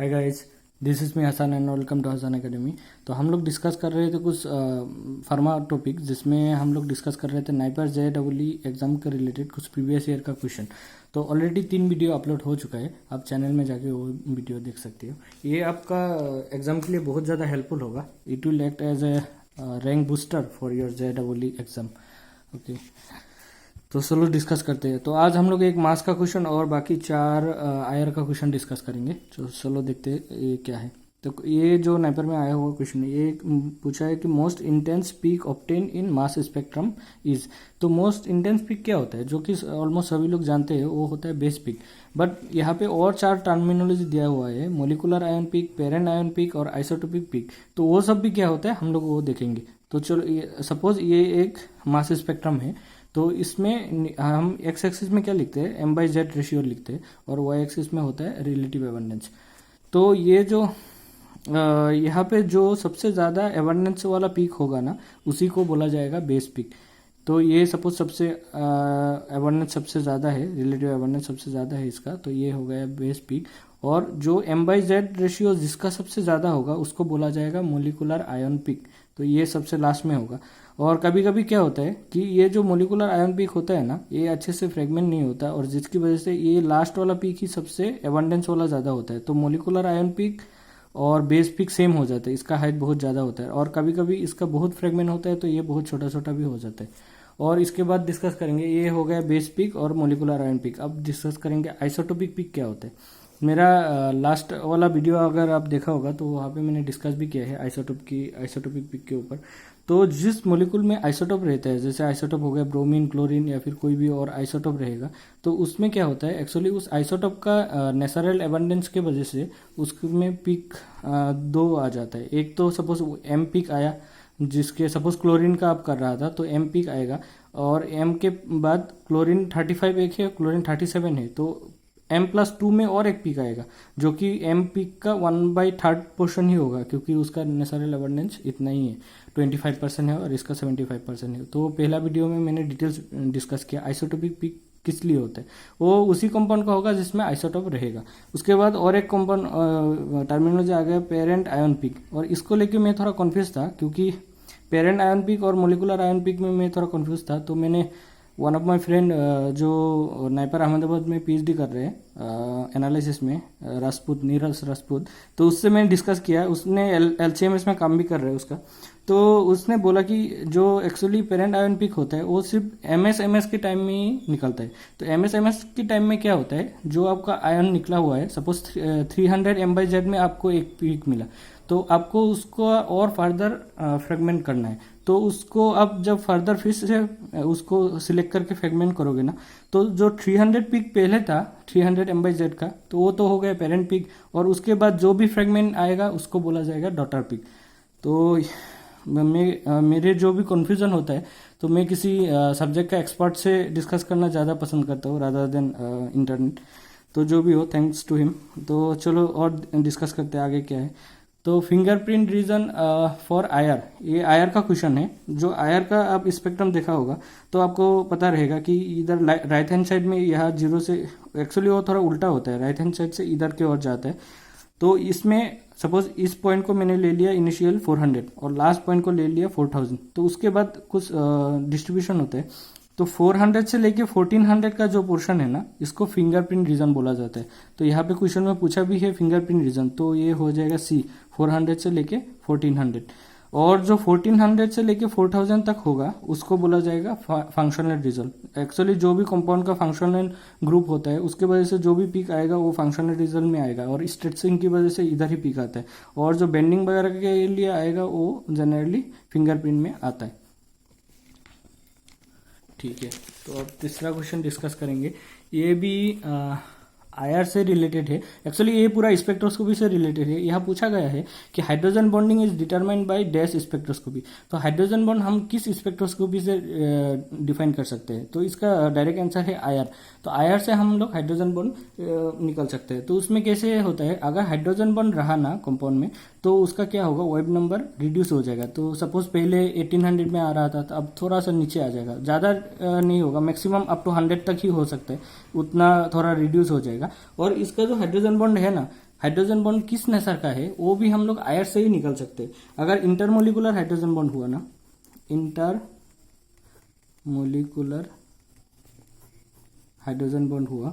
Hi guys, this is me Hasan and welcome to Hasan academy. तो हम लोग डिस्कस कर रहे थे कुछ फार्मा टॉपिक, जिसमें हम लोग डिस्कस कर रहे थे नाइपर JEE एग्जाम के रिलेटेड कुछ प्रीवियस ईयर का क्वेश्चन। तो ऑलरेडी 3 वीडियो अपलोड हो चुका है, आप चैनल में जाके वो वीडियो देख सकते हो। ये आपका एग्जाम के लिए बहुत ज़्यादा हेल्पफुल होगा। It will act as a rank booster for your JEE exam. Okay, तो चलो डिस्कस करते हैं। तो आज हम लोग एक मास का क्वेश्चन और बाकी 4 आयर का क्वेश्चन डिस्कस करेंगे। तो चलो देखते हैं ये क्या है। तो ये जो नाइपर में आया हुआ क्वेश्चन है, ये पूछा है कि most intense peak obtain in mass spectrum is. तो मोस्ट इंटेंस पीक क्या होता है, जो कि ऑलमोस्ट सभी लोग जानते हैं, वो होता है बेस पीक। बट यहाँ पे और 4 टर्मिनोलॉजी दिया हुआ है, molecular ion peak, parent ion peak और आइसोटोपिक पीक। तो वो सब भी क्या होता है हम लोग वो देखेंगे। तो चलो, सपोज ये एक मास स्पेक्ट्रम है, तो इसमें हम एक्स एक्सिस में क्या लिखते हैं, M/Z रेशियो लिखते हैं, और वाई एक्सिस में होता है रिलेटिव एबंडेंस। तो ये जो यहाँ पे जो सबसे ज़्यादा एबंडेंस वाला पीक होगा ना, उसी को बोला जाएगा बेस पीक। तो ये सपोज सबसे एबंडेंस सबसे ज़्यादा है, रिलेटिव एबंडेंस सबसे ज़्यादा है इसका, तो ये हो गया बेस पीक। और जो M/Z रेशियो जिसका सबसे ज़्यादा होगा उसको बोला जाएगा मोलिकुलर आयन पीक। तो ये सबसे लास्ट में होगा। और कभी कभी क्या होता है कि ये जो मोलिकुलर आयन पीक होता है ना, ये अच्छे से फ्रेगमेंट नहीं होता, और जिसकी वजह से ये लास्ट वाला पीक ही सबसे एबंडेंस वाला ज़्यादा होता है। तो मोलिकुलर आयन पीक और बेस पीक सेम हो जाता है, इसका हाइट बहुत ज़्यादा होता है। और कभी कभी इसका बहुत फ्रेगमेंट होता है, तो ये बहुत छोटा छोटा भी हो जाता है। और इसके बाद डिस्कस करेंगे, ये हो गया बेस पीक और मोलिकुलर आयन पीक। अब डिस्कस करेंगे आइसोटोपिक पीक क्या होता है। मेरा लास्ट वाला वीडियो अगर आप देखा होगा तो वहाँ पे मैंने डिस्कस भी किया है आइसोटोपिक पीक के ऊपर। तो जिस मोलिकुल में आइसोटोप रहता है, जैसे आइसोटोप हो गया ब्रोमीन, क्लोरीन या फिर कोई भी और आइसोटोप रहेगा, तो उसमें क्या होता है, एक्चुअली उस आइसोटोप का नेचुरल एबंडेंस के वजह से उसमें पीक 2 आ जाता है। एक तो सपोज M पीक आया, जिसके सपोज क्लोरीन का आप कर रहा था तो M पीक आएगा, और M के बाद क्लोरीन 35 एक है, क्लोरीन 37 है, तो M+2 में और एक पीक आएगा, जो कि M पीक का 1/3 पोर्शन ही होगा, क्योंकि उसका नेचुरल एबंडेंस इतना ही है, 25% है, और इसका 75% है। तो पहला वीडियो में मैंने डिटेल्स डिस्कस किया आइसोटोपिक पीक किस लिए होता है। वो उसी कंपाउंड का होगा जिसमें आइसोटोप रहेगा। उसके बाद और एक कंपाउंड टर्मिनोलॉजी आ गया पेरेंट आयन पीक, और इसको लेके मैं थोड़ा कन्फ्यूज था, क्योंकि पेरेंट आयन पीक और मोलिकुलर आयन पीक में मैं थोड़ा कन्फ्यूज था। तो मैंने वन ऑफ माई फ्रेंड जो नाइपर अहमदाबाद में PhD कर रहे हैं एनालिसिस में, नीरज राजपूत, तो उससे मैंने डिस्कस किया। उसने LCMS में काम भी कर रहे हैं उसका। तो उसने बोला कि जो एक्चुअली पेरेंट आयन पीक होता है वो सिर्फ MS के टाइम में ही निकलता है। तो MS के टाइम में क्या होता है, जो आपका आयन निकला हुआ है, सपोज 300 M/Z में आपको एक पीक मिला, तो आपको उसको और फर्दर फ्रेगमेंट करना है। तो उसको अब जब फर्दर फिर से उसको सिलेक्ट करके फ्रेगमेंट करोगे ना, तो जो 300 पीक पहले था 300 M/Z का, तो वो तो हो गया पेरेंट पीक, और उसके बाद जो भी फ्रेगमेंट आएगा उसको बोला जाएगा डॉटर पीक। तो मेरे जो भी कन्फ्यूजन होता है, तो मैं किसी सब्जेक्ट का एक्सपर्ट से डिस्कस करना ज़्यादा पसंद करता हूँ रादर देन इंटरनेट। तो जो भी हो, थैंक्स टू हिम। तो चलो और डिस्कस करते हैं आगे क्या है। तो फिंगरप्रिंट रीजन फॉर आयर, ये आयर का क्वेश्चन है। जो आयर का आप स्पेक्ट्रम देखा होगा तो आपको पता रहेगा कि इधर राइट हैंड साइड में यहाँ 0 से, एक्चुअली वो थोड़ा उल्टा होता है, राइट हैंड साइड से इधर की ओर जाता है। तो इसमें सपोज इस पॉइंट को मैंने ले लिया इनिशियल 400 और लास्ट पॉइंट को ले लिया 4000, तो उसके बाद कुछ डिस्ट्रीब्यूशन होते हैं। तो 400 से लेके 1400 का जो पोर्शन है ना, इसको फिंगरप्रिंट रीजन बोला जाता है। तो यहाँ पे क्वेश्चन में पूछा भी है फिंगरप्रिंट रीजन, तो ये हो जाएगा C, 400 से लेके 1400। और जो 1400 से लेके 4000 तक होगा उसको बोला जाएगा फंक्शनल रीजन। एक्चुअली जो भी कंपाउंड का फंक्शनल ग्रुप होता है, उसके वजह से जो भी पीक आएगा वो फंक्शनल रीजन में आएगा, और स्ट्रेचिंग की वजह से इधर ही पीक आता है। और जो बेंडिंग वगैरह के लिए आएगा वो जनरली फिंगरप्रिंट में आता है। ठीक है, तो अब तीसरा क्वेश्चन डिस्कस करेंगे। ये भी आयर से रिलेटेड है। एक्चुअली ये पूरा स्पेक्ट्रोस्कोपी से रिलेटेड है। यहाँ पूछा गया है कि hydrogen bonding is determined by dash spectroscopy. तो हाइड्रोजन बॉन्ड हम किस स्पेक्ट्रोस्कोपी से डिफाइन कर सकते हैं, तो इसका डायरेक्ट आंसर है आयर। तो आयर से हम लोग हाइड्रोजन बॉन्ड निकल सकते हैं। तो उसमें कैसे होता है, अगर हाइड्रोजन बॉन्ड रहा ना कंपाउंड में, तो उसका क्या होगा, वेब नंबर रिड्यूस हो जाएगा। तो सपोज पहले 1800 में आ रहा था, तो अब थोड़ा सा नीचे आ जाएगा, ज़्यादा नहीं होगा, मैक्सिमम अप टू 100 तक ही हो सकता है, उतना थोड़ा रिड्यूस हो जाएगा। और इसका जो हाइड्रोजन बॉन्ड है ना, हाइड्रोजन बॉन्ड किस नेचर का है वो भी हम लोग आयर से ही निकल सकते हैं। अगर इंटरमोलिकुलर हाइड्रोजन बॉन्ड हुआ ना, इंटरमोलिकुलर हाइड्रोजन बॉन्ड हुआ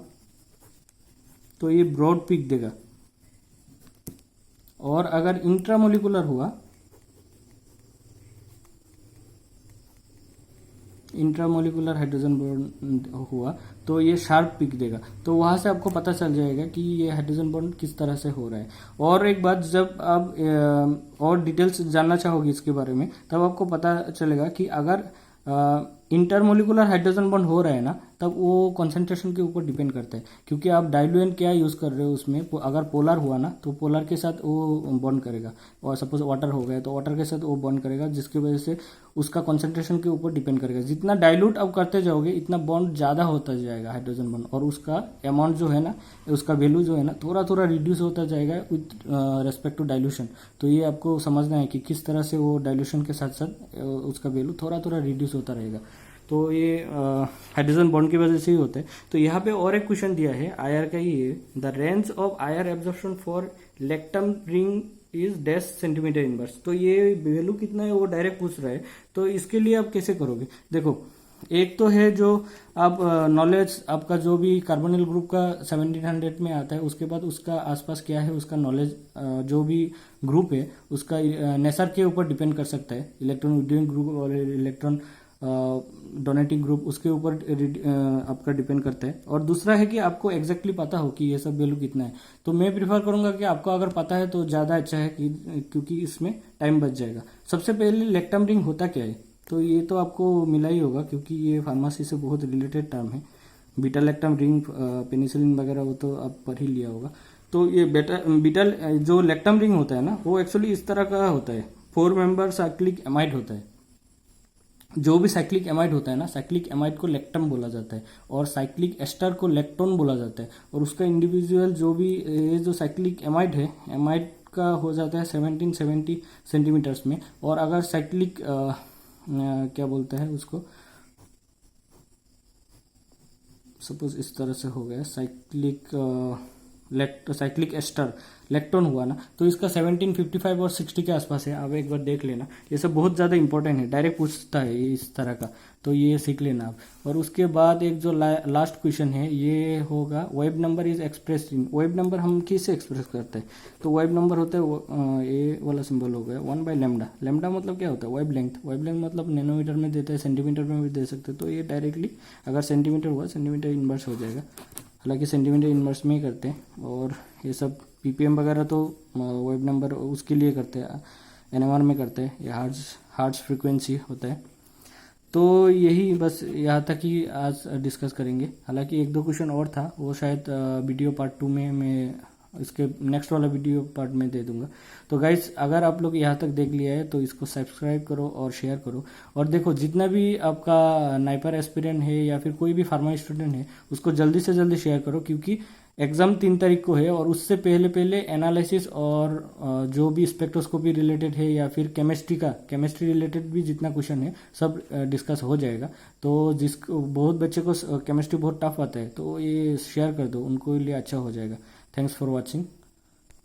तो ये ब्रॉड पीक देगा, और अगर इंट्रामोलिकुलर हुआ, इंट्रामोलिकुलर हाइड्रोजन बॉन्ड हुआ तो ये शार्प पिक देगा। तो वहां से आपको पता चल जाएगा कि ये हाइड्रोजन बॉन्ड किस तरह से हो रहा है। और एक बात, जब आप और डिटेल्स जानना चाहोगे इसके बारे में, तब आपको पता चलेगा कि अगर इंटरमोलिकुलर हाइड्रोजन बॉन्ड हो रहा है ना, तब वो कॉन्सेंट्रेशन के ऊपर डिपेंड करता है, क्योंकि आप डाइल्यूएंट क्या यूज कर रहे हो उसमें। अगर पोलर हुआ ना तो पोलर के साथ वो बॉन्ड करेगा, और सपोज वाटर हो गया तो वाटर के साथ वो बॉन्ड करेगा, जिसकी वजह से उसका कॉन्सेंट्रेशन के ऊपर डिपेंड करेगा। जितना डाइल्यूट आप करते जाओगे इतना बॉन्ड ज्यादा होता जाएगा हाइड्रोजन बॉन्ड, और उसका अमाउंट जो है ना, उसका वैल्यू जो है ना, थोड़ा थोड़ा रिड्यूस होता जाएगा विथ रेस्पेक्ट टू डाइल्यूशन। तो ये आपको समझना है कि किस तरह से वो डाइल्यूशन के साथ साथ उसका वैल्यू थोड़ा थोड़ा रिड्यूस होता रहेगा। तो ये हाइड्रोजन बॉन्ड की वजह से ही होता है। तो यहाँ पे और एक क्वेश्चन दिया है आयर का ही है, the range of IR absorption for lactam ring is dash centimetre inverse. तो ये वैल्यू कितना है वो डायरेक्ट पूछ रहा है। तो इसके लिए आप कैसे करोगे, देखो, एक तो है जो आप नॉलेज आपका जो भी कार्बोनिल ग्रुप का 1700 में आता है, उसके बाद उसका आसपास क्या है उसका नॉलेज, जो भी ग्रुप है उसका नेचर के ऊपर डिपेंड कर सकता है, इलेक्ट्रॉन विड्रॉइंग ग्रुप और इलेक्ट्रॉन डोनेटिंग ग्रुप, उसके ऊपर आपका डिपेंड करता है। और दूसरा है कि आपको एग्जैक्टली पता हो कि ये सब वैल्यू कितना है। तो मैं प्रिफर करूंगा कि आपको अगर पता है तो ज़्यादा अच्छा है, क्योंकि इसमें टाइम बच जाएगा। सबसे पहले लेक्टम रिंग होता क्या है, तो ये तो आपको मिला ही होगा, क्योंकि ये फार्मेसी से बहुत रिलेटेड टर्म है। बीटा लेक्टम रिंग, पेनिसिलिन वगैरह वो तो आप पढ़ ही लिया होगा। तो ये बीटा जो लेक्टम रिंग होता है ना, वो एक्चुअली इस तरह का होता है, 4 मेंबर साइक्लिक एमाइड होता है। जो भी साइक्लिक एमाइड होता है ना, साइक्लिक एमाइड को लेक्टम बोला जाता है, और साइक्लिक एस्टर को लेक्टोन बोला जाता है। और उसका इंडिविजुअल जो भी ये जो साइक्लिक एमाइड है, एमाइड का हो जाता है 1770 सेंटीमीटर्स में। और अगर साइक्लिक क्या बोलते हैं उसको, सपोज इस तरह से हो गया साइक्लिक एस्टर लेक्टोन हुआ ना, तो इसका 1755 और 60 के आसपास है। आप एक बार देख लेना, ये सब बहुत ज़्यादा इंपॉर्टेंट है, डायरेक्ट पूछता है इस तरह का, तो ये सीख लेना आप। और उसके बाद एक जो लास्ट क्वेश्चन है ये होगा, web number is express in, web number हम किससे एक्सप्रेस करते हैं, तो वेब नंबर होता है ये वाला सिंबल हो गया 1/λ। लैम्डा मतलब क्या होता है, वेब लेंथ। वेब लेंथ मतलब नैनोमीटर में देते हैं, सेंटीमीटर में भी दे सकते हैं। तो ये डायरेक्टली अगर सेंटीमीटर हुआ, सेंटीमीटर इनवर्स हो जाएगा, हालांकि सेंटीमीटर इनवर्स में ही करते हैं। और ये सब पीपीएम वगैरह तो वेब नंबर उसके लिए करते हैं, एनएमआर में करते हैं, ये हार्ट्स फ्रीक्वेंसी होता है। तो यही बस यहाँ तक ही आज डिस्कस करेंगे। हालांकि 1-2 क्वेश्चन और था, वो शायद वीडियो पार्ट 2 में मैं इसके नेक्स्ट वाला वीडियो पार्ट में दे दूंगा। तो गाइस, अगर आप लोग यहाँ तक देख लिया है तो इसको सब्सक्राइब करो और शेयर करो। और देखो, जितना भी आपका नाइपर एस्पिरेंट है या फिर कोई भी फार्मा स्टूडेंट है, उसको जल्दी से जल्दी शेयर करो, क्योंकि एग्जाम 3 तारीख को है। और उससे पहले एनालिसिस और जो भी स्पेक्ट्रोस्कोपी रिलेटेड है या फिर केमिस्ट्री रिलेटेड भी जितना क्वेश्चन है सब डिस्कस हो जाएगा। तो जिसको बहुत बच्चे को केमिस्ट्री बहुत टफ आता है, तो ये शेयर कर दो, उनको लिए अच्छा हो जाएगा। Thanks for watching.